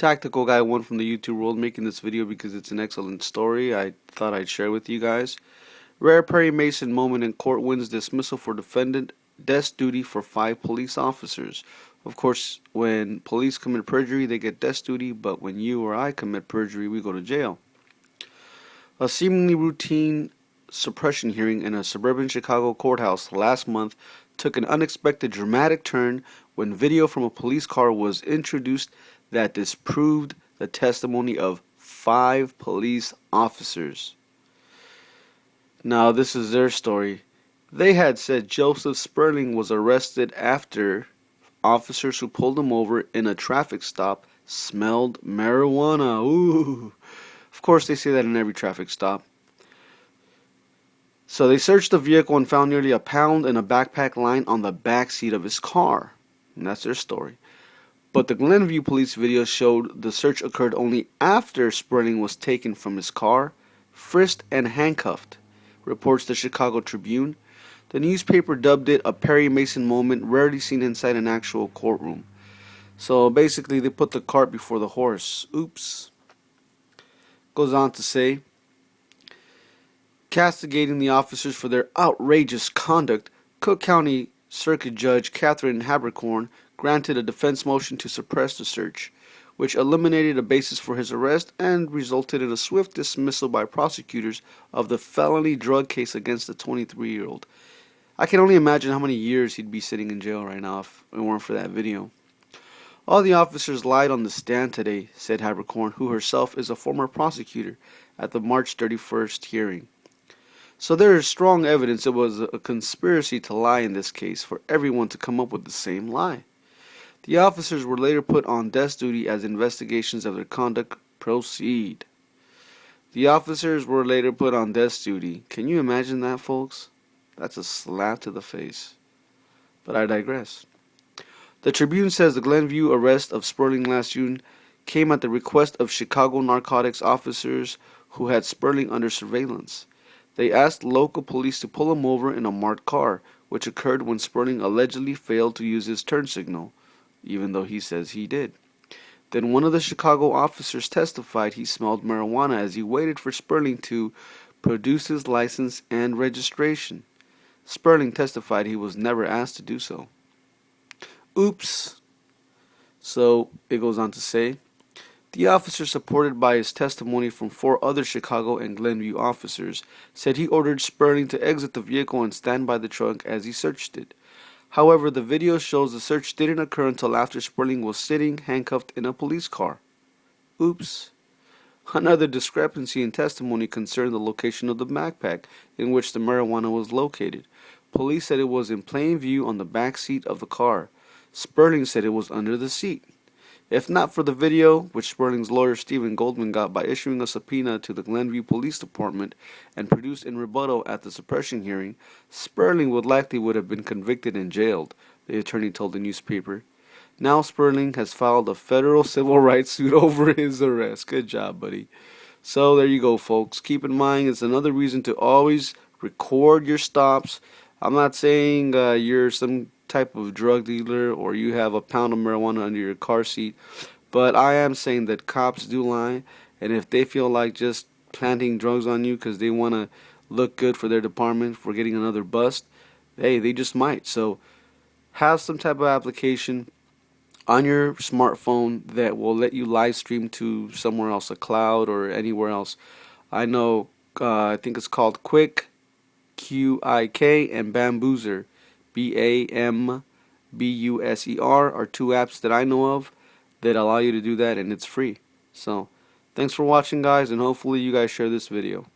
Tactical Guy 1 from the YouTube world, making this video because it's an excellent story I thought I'd share with you guys. Rare Perry Mason moment in court wins dismissal for defendant, desk duty for 5 police officers. Of course, when police commit perjury, they get desk duty, but when you or I commit perjury, we go to jail. A seemingly routine suppression hearing in a suburban Chicago courthouse last month took an unexpected dramatic turn when video from a police car was introduced that disproved the testimony of 5 police officers. Now, this is their story. They had said Joseph Sperling was arrested after officers who pulled him over in a traffic stop smelled marijuana. Ooh. Of course, they say that in every traffic stop. So they searched the vehicle and found nearly a pound in a backpack lying on the back seat of his car. And that's their story. But the Glenview police video showed the search occurred only after Sperling was taken from his car, frisked, and handcuffed, reports the Chicago Tribune. The newspaper dubbed it a Perry Mason moment rarely seen inside an actual courtroom. So basically, they put the cart before the horse. Oops. Goes on to say, castigating the officers for their outrageous conduct, Cook County Circuit Judge Catherine Habercorn granted a defense motion to suppress the search, which eliminated a basis for his arrest and resulted in a swift dismissal by prosecutors of the felony drug case against the 23-year-old. I can only imagine how many years he'd be sitting in jail right now if it weren't for that video. All the officers lied on the stand today, said Habercorn, who herself is a former prosecutor at the March 31st hearing. So there is strong evidence it was a conspiracy to lie in this case for everyone to come up with the same lie. The officers were later put on desk duty as investigations of their conduct proceed. The officers were later put on desk duty. Can you imagine that, folks? That's a slap to the face. But I digress. The Tribune says the Glenview arrest of Sperling last June came at the request of Chicago narcotics officers who had Sperling under surveillance. They asked local police to pull him over in a marked car, which occurred when Sperling allegedly failed to use his turn signal, even though he says he did. Then one of the Chicago officers testified he smelled marijuana as he waited for Sperling to produce his license and registration. Sperling testified he was never asked to do so. Oops. So it goes on to say, the officer, supported by his testimony from 4 other Chicago and Glenview officers, said he ordered Sperling to exit the vehicle and stand by the trunk as he searched it. However, the video shows the search didn't occur until after Sperling was sitting handcuffed in a police car. Oops. Another discrepancy in testimony concerned the location of the backpack in which the marijuana was located. Police said it was in plain view on the back seat of the car. Sperling said it was under the seat. If not for the video, which Sperling's lawyer Stephen Goldman got by issuing a subpoena to the Glenview Police Department and produced in rebuttal at the suppression hearing, Sperling would have been convicted and jailed, the attorney told the newspaper. Now Sperling has filed a federal civil rights suit over his arrest. Good job, buddy. So there you go, folks. Keep in mind, it's another reason to always record your stops. I'm not saying you're some type of drug dealer or you have a pound of marijuana under your car seat, but I am saying that cops do lie, and if they feel like just planting drugs on you because they want to look good for their department for getting another bust, hey, they just might. So have some type of application on your smartphone that will let you live stream to somewhere else, a cloud or anywhere else. I know, I think it's called Quick, QIK, and Bamboozer, BAMBUSER, are 2 apps that I know of that allow you to do that, and it's free. So thanks for watching, guys, and hopefully you guys share this video.